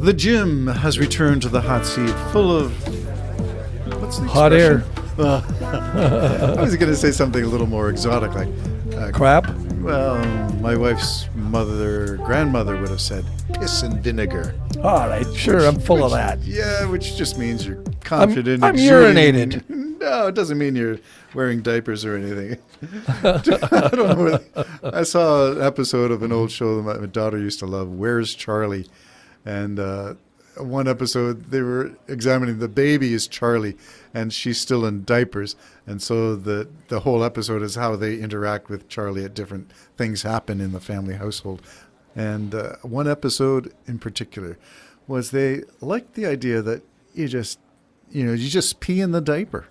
The Jim has returned to the hot seat, full of what's the hot air. I was going to say something a little more exotic, like Crap. Well, my wife's grandmother would have said piss and vinegar. All right, sure, I'm full of that. Yeah, which just means you're confident. I'm exuding- urinated. No, it doesn't mean you're wearing diapers or anything. I don't know. I saw an episode of an old show that my daughter used to love, Where's Charlie? And one episode, they were examining the baby is Charlie, and she's still in diapers. And so the whole episode is how they interact with Charlie at different things happen in the family household. And one episode in particular was they liked the idea that you just pee in the diaper.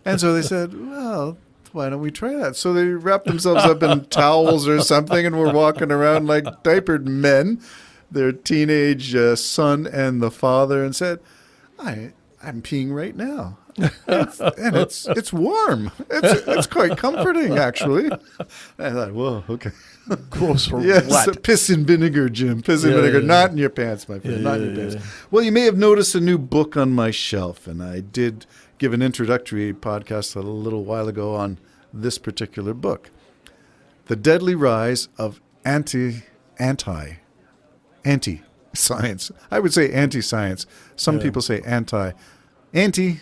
And so they said, well, why don't we try that? So they wrapped themselves up in towels or something and were walking around like diapered men, their teenage son and the father, and said, I'm peeing right now. It's warm. It's quite comforting, actually. I thought, whoa, okay. Gross for Yes, what? piss and vinegar, Jim. Piss and vinegar, not in your pants, my friend, not in your pants. Well, you may have noticed a new book on my shelf, and I did give an introductory podcast a little while ago on this particular book. The Deadly Rise of Anti-Science. I would say anti-science. Some people say anti. Anti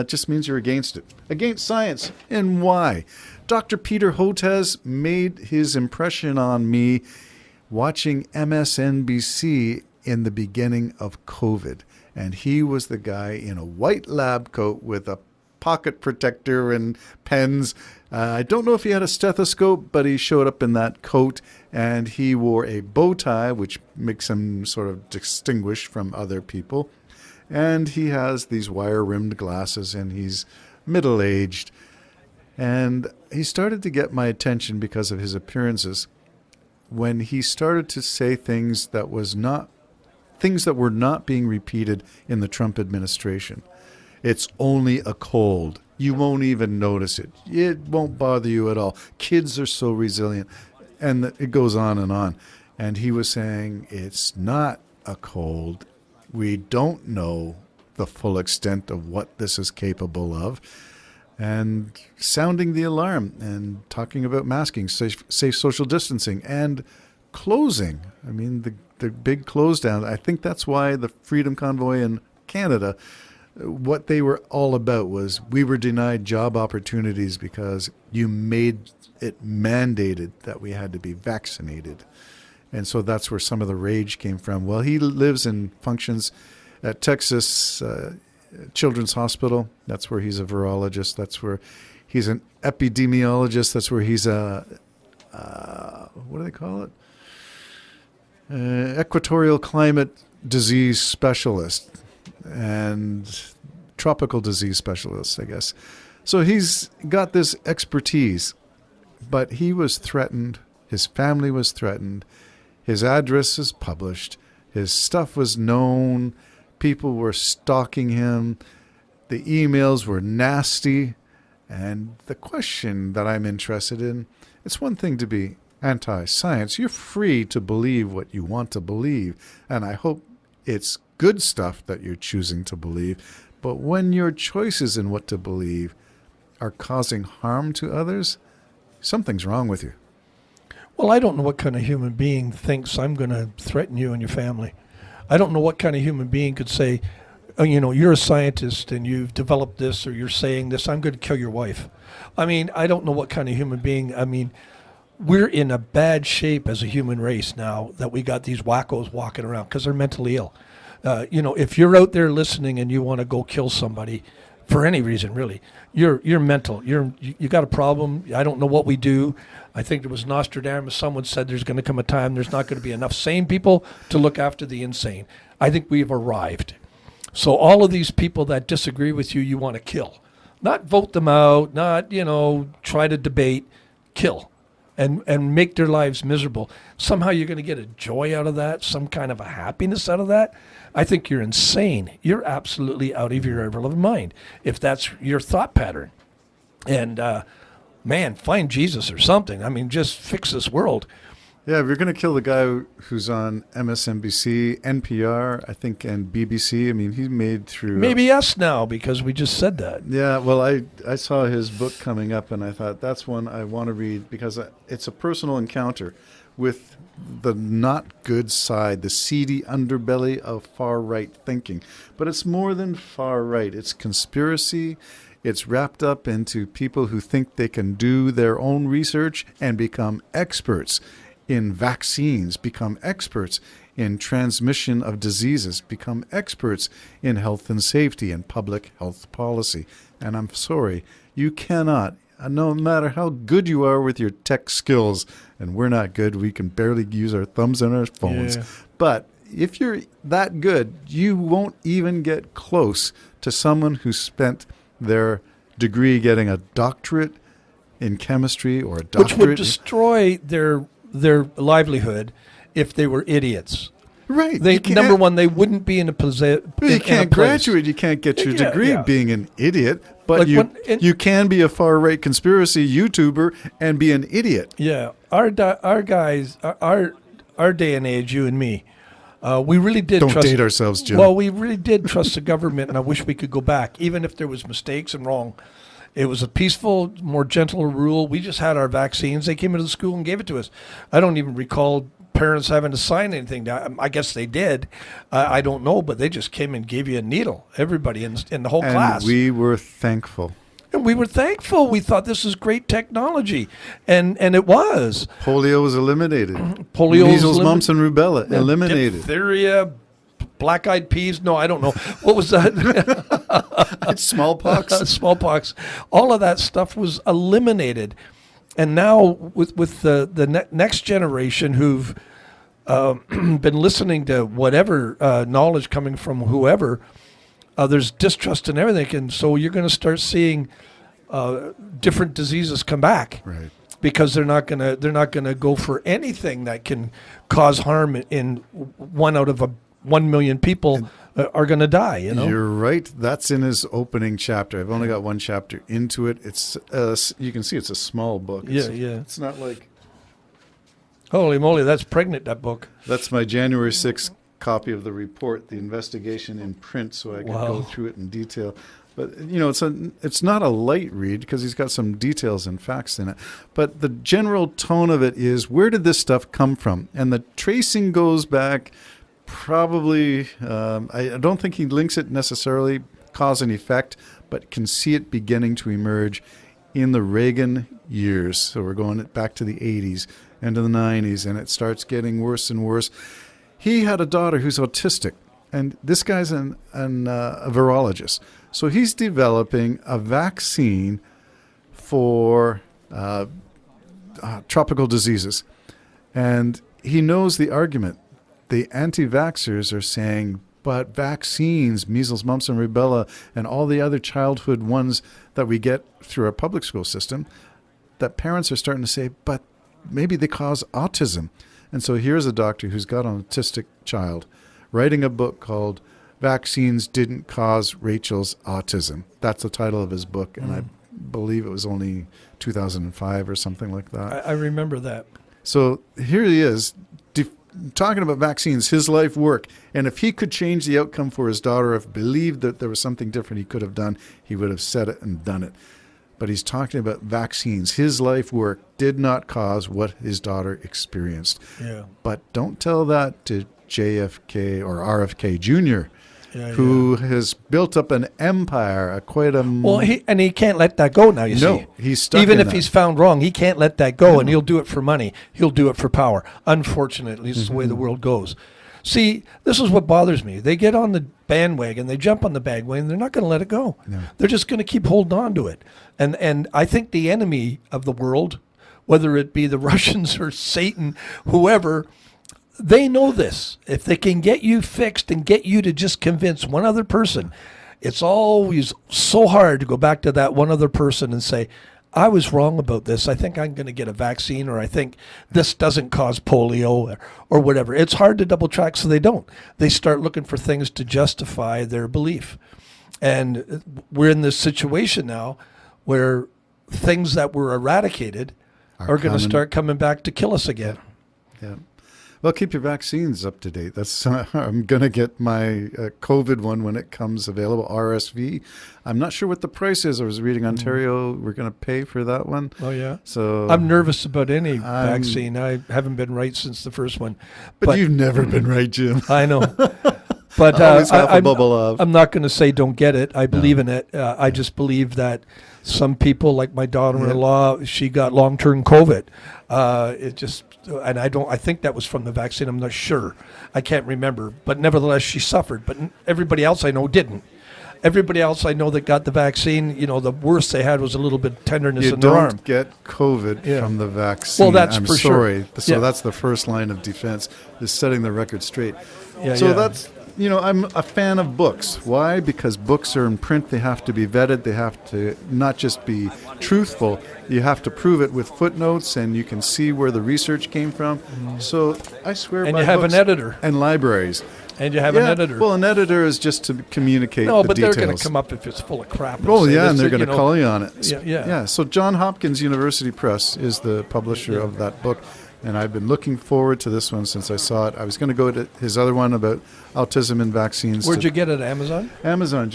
just means you're against it. Against science. And why? Dr. Peter Hotez made his impression on me watching MSNBC in the beginning of COVID. And he was the guy in a white lab coat with a pocket protector and pens. I don't know if he had a stethoscope, but he showed up in that coat, and he wore a bow tie, which makes him sort of distinguished from other people. And he has these wire-rimmed glasses, and he's middle-aged. And he started to get my attention because of his appearances when he started to say things that were not being repeated in the Trump administration. It's only a cold. You won't even notice it. It won't bother you at all. Kids are so resilient. And it goes on. And he was saying, it's not a cold. We don't know the full extent of what this is capable of. And sounding the alarm and talking about masking, safe social distancing, and closing. I mean, the big close down. I think that's why the Freedom Convoy in Canada, what they were all about was we were denied job opportunities because you made it mandated that we had to be vaccinated. And so that's where some of the rage came from. Well, he lives and functions at Texas Children's Hospital. That's where he's a virologist. That's where he's an epidemiologist. That's where he's a, what do they call it? Equatorial climate disease specialist and tropical disease specialist, I guess. So he's got this expertise, but he was threatened. His family was threatened. His address is published. His stuff was known. People were stalking him. The emails were nasty. And the question that I'm interested in, it's one thing to be anti-science. You're free to believe what you want to believe. And I hope it's good stuff that you're choosing to believe. But when your choices in what to believe are causing harm to others, something's wrong with you. Well, I don't know what kind of human being thinks I'm going to threaten you and your family. I don't know what kind of human being could say, oh, you're a scientist and you've developed this, or you're saying this, I'm going to kill your wife. I mean, I don't know what kind of human being. I mean, we're in a bad shape as a human race now that we got these wackos walking around because they're mentally ill. If you're out there listening and you want to go kill somebody for any reason, really, you're mental. You got a problem. I don't know what we do. I think it was Nostradamus. Someone said there's going to come a time there's not going to be enough sane people to look after the insane. I think we've arrived. So all of these people that disagree with you, you want to kill. Not vote them out, not, try to debate, kill and make their lives miserable. Somehow you're going to get a joy out of that, some kind of a happiness out of that. I think you're insane. You're absolutely out of your ever loving mind if that's your thought pattern. And, man, find Jesus or something. I mean, just fix this world. Yeah, we're going to kill the guy who's on MSNBC, NPR, I think, and BBC. I mean, he's made through... Maybe us now, because we just said that. Yeah, well, I saw his book coming up, and I thought that's one I want to read because it's a personal encounter with the not good side, the seedy underbelly of far-right thinking. But it's more than far-right. It's conspiracy. It's wrapped up into people who think they can do their own research and become experts in vaccines, become experts in transmission of diseases, become experts in health and safety and public health policy. And I'm sorry, you cannot, no matter how good you are with your tech skills, and we're not good, we can barely use our thumbs on our phones. Yeah. But if you're that good, you won't even get close to someone who spent their degree getting a doctorate in chemistry or a doctorate. Which would destroy their livelihood if they were idiots. Right. They you can't- number one, they wouldn't be in a position. Well, you can't graduate. You can't get your Yeah, degree yeah. being an idiot. But Like you can be a far right conspiracy YouTuber and be an idiot. Yeah, our guys, our day and age, you and me, we really did Don't trust. date ourselves, Jim. Well, we really did trust the government, and I wish we could go back, even if there was mistakes and wrong. It was a peaceful, more gentler rule. We just had our vaccines. They came into the school and gave it to us. I don't even recall parents having to sign anything. I guess they did. I don't know, but they just came and gave you a needle. Everybody in the whole and class. we were thankful. And we were thankful. We thought this is great technology, and it was. Polio was eliminated. Polio was Measles, eliminated. mumps, and rubella eliminated. Diphtheria, black-eyed peas. No, I don't know. What was that? Smallpox. Smallpox. All of that stuff was eliminated. And now with the next generation who've been listening to whatever knowledge coming from whoever, there's distrust in everything. And so you're going to start seeing different diseases come back. Right. Because they're not gonna go for anything that can cause harm in 1 out of 1 million people are gonna die. You know. You're right. That's in his opening chapter. I've only got one chapter into it. It's you can see it's a small book. Yeah, It's, yeah. It's not like Holy moly, that's pregnant, that book. that's my January 6th copy of the report, the investigation in print, so I could Wow. go through it in detail. But you know, it's not a light read because he's got some details and facts in it. But the general tone of it is, where did this stuff come from? And the tracing goes back probably. I don't think he links it necessarily cause and effect, but can see it beginning to emerge in the Reagan years. So we're going back to the 80s and to the 90s, and it starts getting worse and worse. He had a daughter who's autistic, and this guy's a virologist. So he's developing a vaccine for tropical diseases. And he knows the argument. The anti-vaxxers are saying, but vaccines, measles, mumps, and rubella, and all the other childhood ones that we get through our public school system, that parents are starting to say, but maybe they cause autism. And so here's a doctor who's got an autistic child writing a book called Vaccines Didn't Cause Rachel's Autism. That's the title of his book, and I believe it was only 2005 or something like that. I remember that. So here he is talking about vaccines, his life work, and if he could change the outcome for his daughter, if believed that there was something different he could have done, he would have said it and done it. But he's talking about vaccines. His life work did not cause what his daughter experienced. Yeah. But don't tell that to JFK or RFK Jr., Yeah, who has built up an empire, quite a... Well, he can't let that go now. You No, see, he's stuck even in if that. he's found wrong, he can't let that go, and he'll do it for money. He'll do it for power. Unfortunately, this is the way the world goes. See, this is what bothers me. They get on the bandwagon, they jump on the bandwagon, they're not going to let it go. No. They're just going to keep holding on to it. And I think the enemy of the world, whether it be the Russians or Satan, whoever, they know this. If they can get you fixed and get you to just convince one other person, it's always so hard to go back to that one other person and say, I was wrong about this. I think I'm going to get a vaccine, or I think this doesn't cause polio, or whatever. It's hard to double track, so they don't. They start looking for things to justify their belief. And we're in this situation now where things that were eradicated are going to coming. start coming back to kill us again. Yeah. Well, keep your vaccines up to date. That's I'm going to get my COVID one when it comes available, RSV. I'm not sure what the price is. I was reading Ontario, we're going to pay for that one. Oh, yeah. So I'm nervous about any vaccine. I haven't been right since the first one. But you've never been right, Jim. I know. But Always half a bubble of. I'm not going to say don't get it. I believe in it. I just believe that some people, like my daughter-in-law, she got long-term COVID. I think that was from the vaccine. I'm not sure. I can't remember. But nevertheless, she suffered. But everybody else I know didn't. Everybody else I know that got the vaccine, the worst they had was a little bit of tenderness in their arm. You don't get COVID from the vaccine. Well, that's I'm for sorry. sure. So that's the first line of defense, is setting the record straight. Yeah, so yeah. that's, I'm a fan of books. Why? Because books are in print. They have to be vetted. They have to not just be truthful. You have to prove it with footnotes, and you can see where the research came from. So I swear by And you have books an editor. and libraries. And you have an editor. Well, an editor is just to communicate No, the but details. they're going to come up if it's full of crap. Oh, say yeah, this, and they're going to call you on it. Yeah. So John Hopkins University Press is the publisher of that book, and I've been looking forward to this one since I saw it. I was going to go to his other one about autism and vaccines. Where'd you get it, Amazon? Amazon,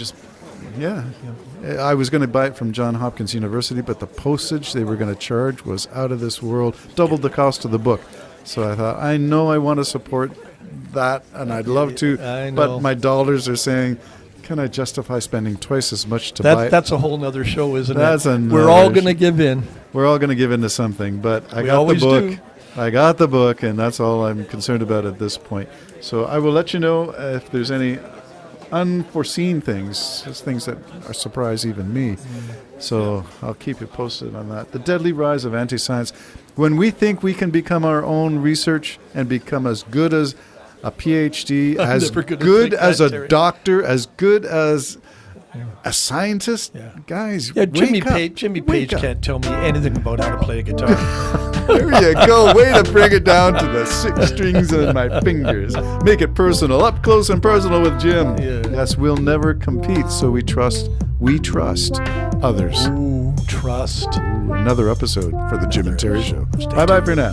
I was going to buy it from John Hopkins University, but the postage they were going to charge was out of this world, doubled the cost of the book. So I thought, I know I want to support that, and I'd love to, I know. but my dollars are saying, can I justify spending twice as much to buy it? That's a whole nother show, isn't That's it? another We're all going show. to give in. We're all going to give in to something, but I We got the always book. do. I got the book, and that's all I'm concerned about at this point. So I will let you know if there's any unforeseen things, just things that are surprise even me. So I'll keep you posted on that. The deadly rise of anti-science. When we think we can become our own research and become as good as a PhD, I'm as never gonna good think as that, a Terry. doctor, as good as a scientist, guys, Yeah, Jimmy wake up. Page Wake up. can't tell me anything about how to play a guitar. There you go. Way to bring it down to the 6 strings on my fingers. Make it personal. Up close and personal with Jim. Yeah. Yes, we'll never compete, so we trust others. Ooh, trust. Another episode for the Jim and Terry Show. Bye-bye for now.